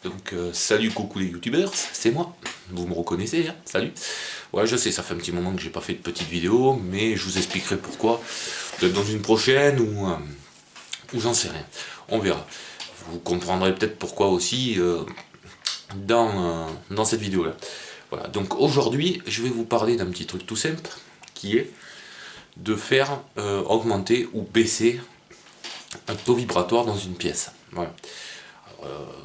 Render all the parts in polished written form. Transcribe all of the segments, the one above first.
Donc salut, coucou les youtubeurs, c'est moi, vous me reconnaissez, hein, salut. Ouais, je sais, ça fait un petit moment que j'ai pas fait de petite vidéo, mais je vous expliquerai pourquoi, peut-être dans une prochaine ou j'en sais rien, on verra. Vous comprendrez peut-être pourquoi aussi dans cette vidéo là. Voilà, donc aujourd'hui je vais vous parler d'un petit truc tout simple, qui est de faire augmenter ou baisser un taux vibratoire dans une pièce. Voilà.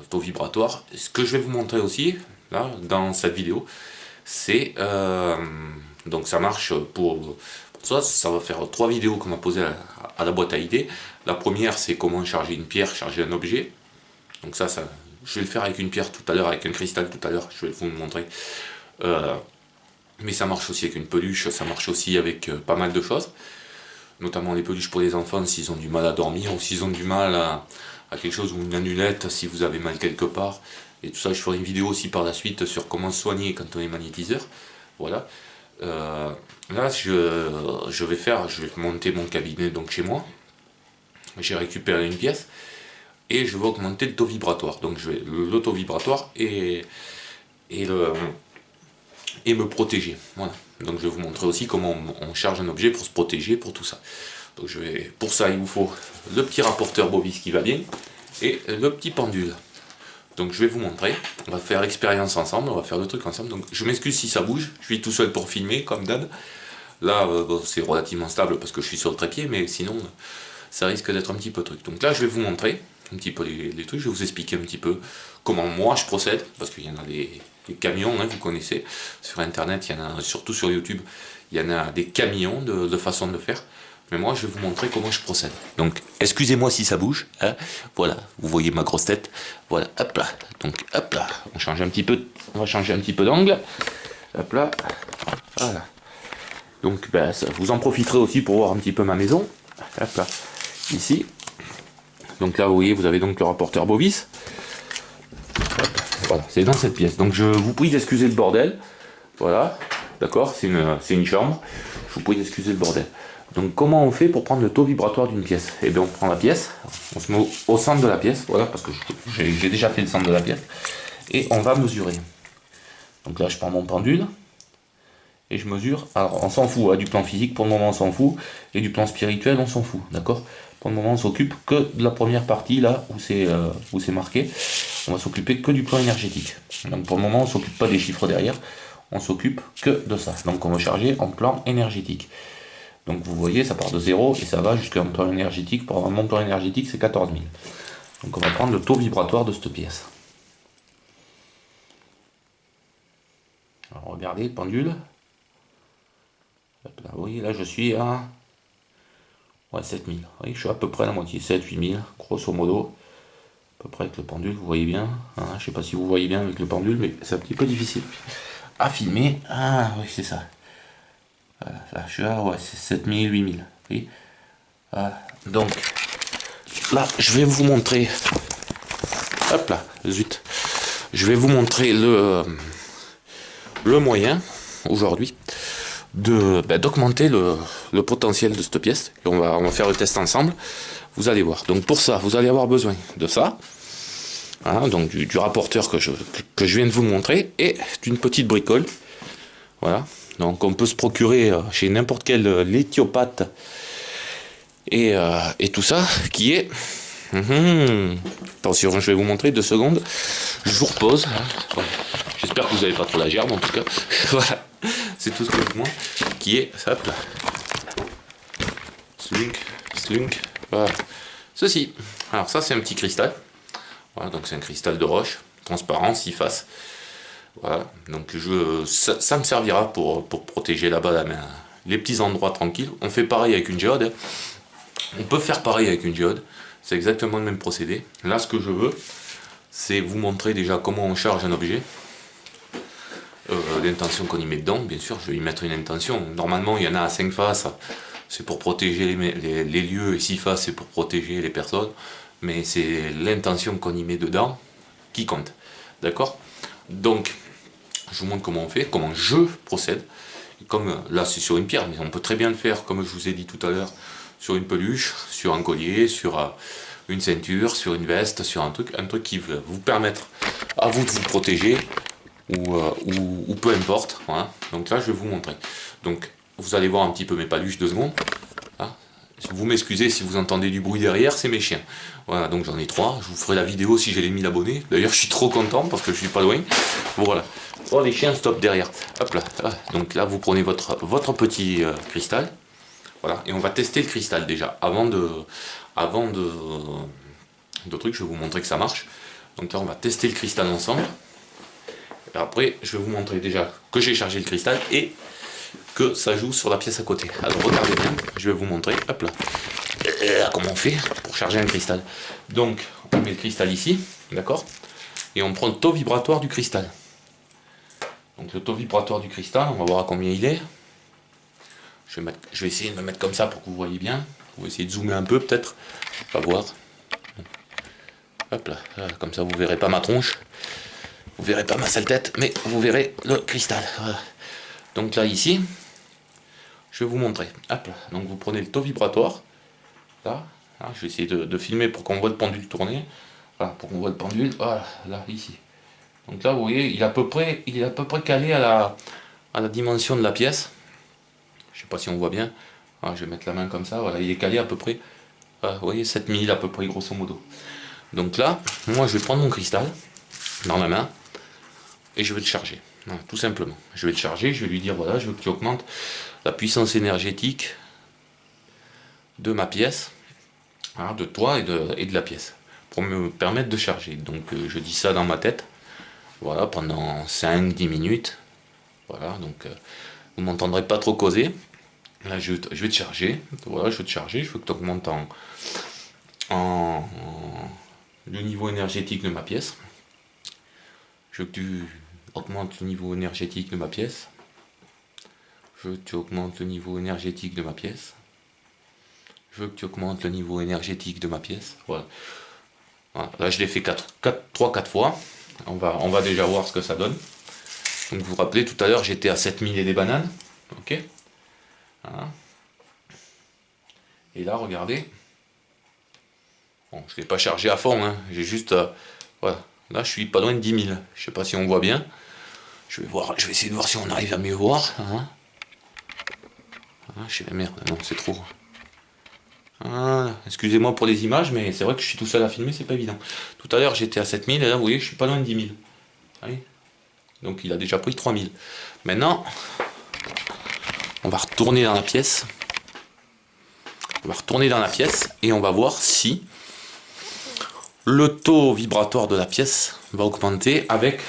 Taux vibratoire. Ce que je vais vous montrer aussi, là, dans cette vidéo, c'est... donc ça marche pour ça, ça va faire 3 vidéos qu'on m'a posées à la boîte à idées. La première, c'est comment charger une pierre, charger un objet. Donc ça, je vais le faire avec une pierre tout à l'heure, avec un cristal tout à l'heure, je vais vous le montrer. Mais ça marche aussi avec une peluche, ça marche aussi avec pas mal de choses. Notamment les peluches pour les enfants s'ils ont du mal à dormir ou s'ils ont du mal à quelque chose, ou une annulette si vous avez mal quelque part. Et tout ça, je ferai une vidéo aussi par la suite sur comment soigner quand on est magnétiseur. Voilà. Là, je vais monter mon cabinet donc chez moi. J'ai récupéré une pièce et je vais augmenter le taux vibratoire. Donc je vais le taux vibratoire et me protéger. Voilà. Donc je vais vous montrer aussi comment on charge un objet pour se protéger, pour tout ça. Donc pour ça, il vous faut le petit rapporteur Bovis qui va bien et le petit pendule. Donc je vais vous montrer, on va faire l'expérience ensemble, on va faire le truc ensemble. Donc je m'excuse si ça bouge, je suis tout seul pour filmer comme d'hab. Là bon, c'est relativement stable parce que je suis sur le trépied, mais sinon ça risque d'être un petit peu truc. Donc là je vais vous montrer un petit peu les trucs, je vais vous expliquer un petit peu comment moi je procède, parce qu'il y en a des camions, hein, vous connaissez, sur internet, il y en a, surtout sur YouTube, il y en a des camions de façon de faire. Mais moi, je vais vous montrer comment je procède. Donc, excusez-moi si ça bouge. Hein. Voilà, vous voyez ma grosse tête. Voilà, hop là. Donc, hop là. On change un petit peu. On va changer un petit peu d'angle. Hop là. Voilà. Donc, ben, vous en profiterez aussi pour voir un petit peu ma maison. Hop là. Ici. Donc là, vous voyez, vous avez donc le rapporteur Bovis. Voilà, c'est dans cette pièce. Donc, je vous prie d'excuser le bordel. Voilà. D'accord, c'est une chambre. Je vous prie d'excuser le bordel. Donc comment on fait pour prendre le taux vibratoire d'une pièce? Et bien on prend la pièce, on se met au centre de la pièce, voilà, parce que j'ai déjà fait le centre de la pièce, et on va mesurer. Donc là je prends mon pendule, et je mesure, alors on s'en fout, hein, du plan physique pour le moment on s'en fout, et du plan spirituel on s'en fout, d'accord? Pour le moment on s'occupe que de la première partie là, où c'est marqué, on va s'occuper que du plan énergétique. Donc pour le moment on s'occupe pas des chiffres derrière, on s'occupe que de ça, donc on va charger en plan énergétique. Donc vous voyez, ça part de 0 et ça va jusqu'à un plan énergétique. Pour avoir mon plan énergétique, c'est 14 000. Donc on va prendre le taux vibratoire de cette pièce. Alors regardez, pendule. Là, vous voyez, là je suis à 7 000. Vous voyez, je suis à peu près à la moitié, 7-8 000, grosso modo. À peu près avec le pendule, vous voyez bien. Hein, je ne sais pas si vous voyez bien avec le pendule, mais c'est un petit peu difficile à filmer. Ah oui, c'est ça. Voilà, là, je suis à 7 000, 8 000. Oui. Voilà. Donc, là, je vais vous montrer. Hop là, zut. Je vais vous montrer le moyen, aujourd'hui, d'augmenter le potentiel de cette pièce. Et on va faire le test ensemble. Vous allez voir. Donc, pour ça, vous allez avoir besoin de ça. Voilà, donc du rapporteur que je viens de vous montrer. Et d'une petite bricole. Voilà. Donc on peut se procurer chez n'importe quel lithiopathe et tout ça, qui est... Attention, je vais vous montrer 2 secondes. Je vous repose. Voilà. J'espère que vous n'avez pas trop la gerbe en tout cas. Voilà, c'est tout ce que je vous montre. Qui est... Hop là. Slunk. Voilà. Ceci. Alors ça c'est un petit cristal. Voilà, donc c'est un cristal de roche, transparent, 6 faces. Voilà, donc ça me servira pour protéger là-bas les petits endroits tranquilles. On fait pareil avec une géode. On peut faire pareil avec une géode. C'est exactement le même procédé. Là, ce que je veux, c'est vous montrer déjà comment on charge un objet. L'intention qu'on y met dedans, bien sûr, je vais y mettre une intention. Normalement, il y en a à 5 faces. C'est pour protéger les lieux, et 6 faces, c'est pour protéger les personnes. Mais c'est l'intention qu'on y met dedans qui compte. D'accord? Donc, je vous montre comment on fait, comment je procède. Comme là c'est sur une pierre, mais on peut très bien le faire, comme je vous ai dit tout à l'heure, sur une peluche, sur un collier, sur une ceinture, sur une veste, sur un truc qui va vous permettre à vous de vous protéger, ou peu importe. Voilà. Donc là, je vais vous montrer. Donc, vous allez voir un petit peu mes paluches 2 secondes. Hein. Vous m'excusez si vous entendez du bruit derrière, c'est mes chiens. Voilà, donc j'en ai 3. Je vous ferai la vidéo si j'ai les 1000 abonnés. D'ailleurs, je suis trop content parce que je suis pas loin. Voilà. Oh, les chiens, stop derrière. Hop là. Donc là, vous prenez votre petit cristal. Voilà. Et on va tester le cristal déjà. Avant de trucs, je vais vous montrer que ça marche. Donc là, on va tester le cristal ensemble. Et après, je vais vous montrer déjà que j'ai chargé le cristal et que ça joue sur la pièce à côté. Alors regardez bien, je vais vous montrer, hop là, comment on fait pour charger un cristal. Donc on met le cristal ici, d'accord, et on prend le taux vibratoire du cristal. Donc le taux vibratoire du cristal, on va voir à combien il est. Je vais essayer de me mettre comme ça pour que vous voyez bien. Vous essayer de zoomer un peu peut-être, on va voir. Hop là, comme ça vous verrez pas ma tronche, vous verrez pas ma sale tête, mais vous verrez le cristal. Voilà. Donc là ici, je vais vous montrer. Hop là. Donc vous prenez le taux vibratoire. Là, je vais essayer de filmer pour qu'on voit le pendule tourner. Voilà, pour qu'on voit le pendule. Voilà, là, ici. Donc là, vous voyez, il est à peu près calé à la dimension de la pièce. Je sais pas si on voit bien. Ah, je vais mettre la main comme ça. Voilà, il est calé à peu près. Voilà, vous voyez, 7000 à peu près, grosso modo. Donc là, moi, je vais prendre mon cristal dans la main et je vais le charger. Voilà, tout simplement. Je vais le charger, je vais lui dire, voilà, je veux que tu augmentes la puissance énergétique de ma pièce, hein, de toi et de la pièce, pour me permettre de charger. Donc je dis ça dans ma tête, voilà, pendant 5-10 minutes. Voilà, donc vous m'entendrez pas trop causer. Là je vais te charger, voilà, je vais te charger, je veux que tu augmentes le niveau énergétique de ma pièce. Je veux que tu augmentes le niveau énergétique de ma pièce. Je veux que tu augmentes le niveau énergétique de ma pièce. Je veux que tu augmentes le niveau énergétique de ma pièce. Voilà. Voilà. Là, je l'ai fait 3-4 fois. On va déjà voir ce que ça donne. Donc, vous vous rappelez, tout à l'heure, j'étais à 7000 et des bananes. Ok. Voilà. Et là, regardez. Bon, je ne l'ai pas chargé à fond. Hein. J'ai juste... voilà. Là, je suis pas loin de 10 000. Je sais pas si on voit bien. Je vais essayer de voir si on arrive à mieux voir. Hein. Ah, je sais la merde. Non, c'est trop. Ah, excusez-moi pour les images, mais c'est vrai que je suis tout seul à filmer, c'est pas évident. Tout à l'heure, j'étais à 7000 et là, vous voyez, je suis pas loin de 10 000. Allez. Donc, il a déjà pris 3000. Maintenant, on va retourner dans la pièce. On va retourner dans la pièce et on va voir si le taux vibratoire de la pièce va augmenter avec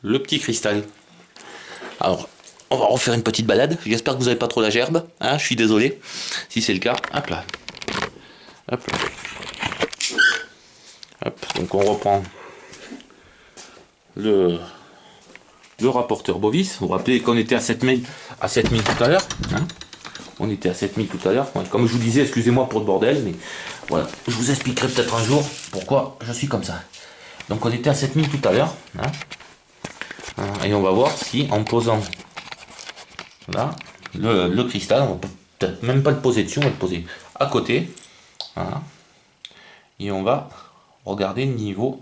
le petit cristal. Alors, on va refaire une petite balade. J'espère que vous n'avez pas trop la gerbe. Hein, je suis désolé. Si c'est le cas, hop là. Hop là. Hop. Donc on reprend le rapporteur Bovis. Vous vous rappelez qu'on était à 7000 tout à l'heure. Hein, on était à 7000 tout à l'heure. Comme je vous disais, excusez-moi pour le bordel, mais voilà. Je vous expliquerai peut-être un jour pourquoi je suis comme ça. Donc on était à 7000 tout à l'heure. Hein, et on va voir si en posant là le cristal, on va peut-être même pas le poser dessus, on va le poser à côté. Voilà. Et on va regarder le niveau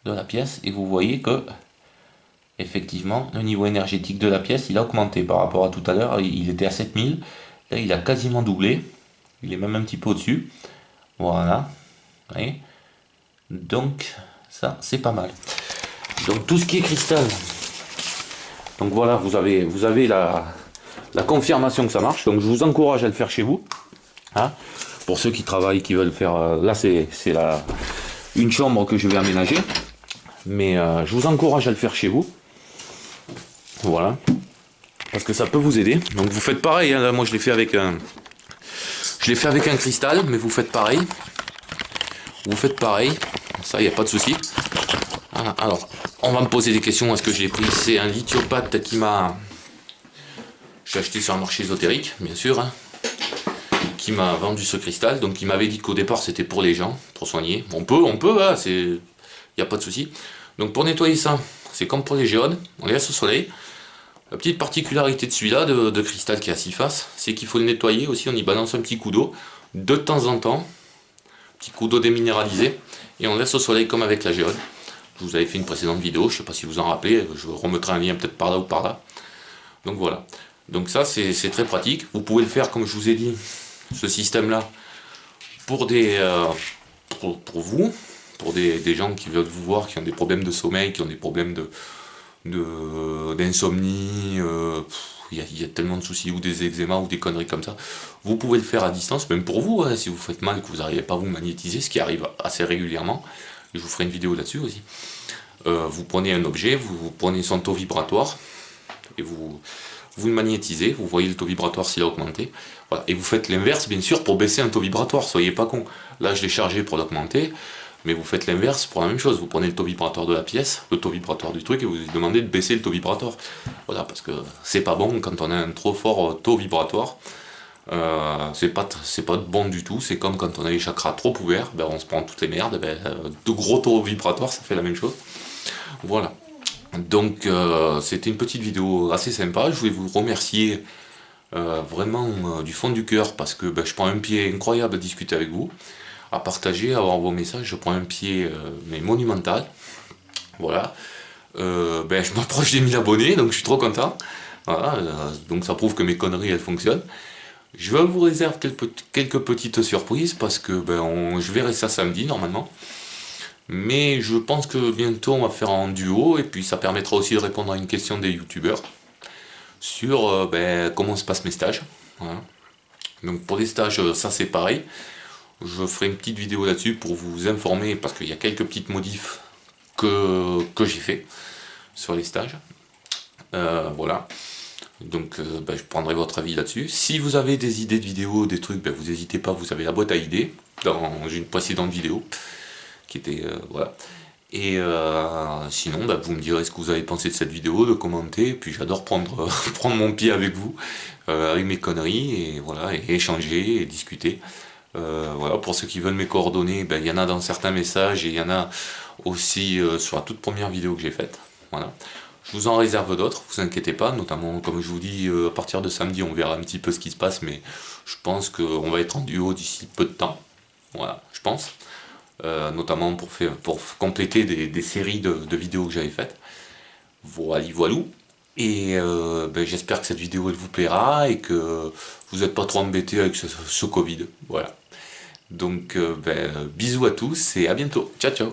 de la pièce et vous voyez que effectivement le niveau énergétique de la pièce il a augmenté par rapport à tout à l'heure. Il était à 7000, là il a quasiment doublé, il est même un petit peu au-dessus. Voilà, vous voyez, donc ça c'est pas mal. Donc tout ce qui est cristal, donc voilà, vous avez la confirmation que ça marche. Donc je vous encourage à le faire chez vous, hein. Pour ceux qui travaillent, qui veulent faire, là c'est une chambre que je vais aménager, mais je vous encourage à le faire chez vous, voilà, parce que ça peut vous aider. Donc vous faites pareil, hein. Là moi je l'ai fait avec un cristal, mais vous faites pareil, ça il n'y a pas de souci. Voilà. Alors on va me poser des questions. Est-ce que j'ai pris, c'est un lithiopathe qui m'a, j'ai acheté sur un marché ésotérique, bien sûr, hein, qui m'a vendu ce cristal. Donc il m'avait dit qu'au départ c'était pour les gens, pour soigner. On peut, hein, il n'y a pas de souci. Donc pour nettoyer ça, c'est comme pour les géodes, on les laisse au soleil. La petite particularité de celui-là, de cristal qui a 6 faces, c'est qu'il faut le nettoyer aussi, on y balance un petit coup d'eau, de temps en temps, petit coup d'eau déminéralisé, et on laisse au soleil comme avec la géode. Je vous avais fait une précédente vidéo, je sais pas si vous en rappelez, je remettrai un lien peut-être par là ou par là. Donc voilà. Donc ça c'est très pratique. Vous pouvez le faire comme je vous ai dit, ce système-là, pour pour vous, pour des gens qui veulent vous voir, qui ont des problèmes de sommeil, qui ont des problèmes d'insomnie, il y a tellement de soucis, ou des eczémas, ou des conneries comme ça. Vous pouvez le faire à distance, même pour vous, hein, si vous faites mal et que vous n'arrivez pas à vous magnétiser, ce qui arrive assez régulièrement. Et je vous ferai une vidéo là-dessus aussi. Vous prenez un objet, vous prenez son taux vibratoire, et vous le magnétisez, vous voyez le taux vibratoire s'il a augmenté. Voilà. Et vous faites l'inverse, bien sûr, pour baisser un taux vibratoire, soyez pas con. Là, je l'ai chargé pour l'augmenter, mais vous faites l'inverse pour la même chose. Vous prenez le taux vibratoire de la pièce, le taux vibratoire du truc, et vous lui demandez de baisser le taux vibratoire. Voilà, parce que c'est pas bon quand on a un trop fort taux vibratoire. C'est pas bon du tout. C'est comme quand on a les chakras trop ouverts, ben, on se prend toutes les merdes. Ben, de gros taux vibratoires, ça fait la même chose. Voilà. Donc c'était une petite vidéo assez sympa. Je voulais vous remercier vraiment du fond du cœur parce que ben, je prends un pied incroyable à discuter avec vous, à partager, à avoir vos messages. Je prends un pied mais monumental. Voilà. Ben, je m'approche des 1000 abonnés, donc je suis trop content. Voilà, donc ça prouve que mes conneries elles fonctionnent. Je vous réserve quelques petites surprises parce que ben, je verrai ça samedi normalement. Mais je pense que bientôt on va faire en duo et puis ça permettra aussi de répondre à une question des youtubeurs sur ben, comment se passent mes stages. Voilà. Donc pour les stages, ça c'est pareil. Je ferai une petite vidéo là-dessus pour vous informer parce qu'il y a quelques petites modifs que j'ai fait sur les stages. Voilà. Donc ben, je prendrai votre avis là-dessus. Si vous avez des idées de vidéos, des trucs, ben, vous n'hésitez pas, vous avez la boîte à idées dans une précédente vidéo qui était voilà. Et sinon bah, vous me direz ce que vous avez pensé de cette vidéo, de commenter, puis j'adore prendre, prendre mon pied avec vous, avec mes conneries, et voilà, et échanger, et discuter. Voilà, pour ceux qui veulent mes coordonnées, ben, il y en a dans certains messages, et il y en a aussi sur la toute première vidéo que j'ai faite. Voilà. Je vous en réserve d'autres, vous inquiétez pas, notamment comme je vous dis, à partir de samedi on verra un petit peu ce qui se passe, mais je pense qu'on va être en duo d'ici peu de temps. Voilà, je pense. Notamment pour compléter des séries de vidéos que j'avais faites. Voilà, voilou. Et ben, j'espère que cette vidéo elle vous plaira et que vous n'êtes pas trop embêtés avec ce Covid. Voilà. Donc ben, bisous à tous et à bientôt. Ciao ciao.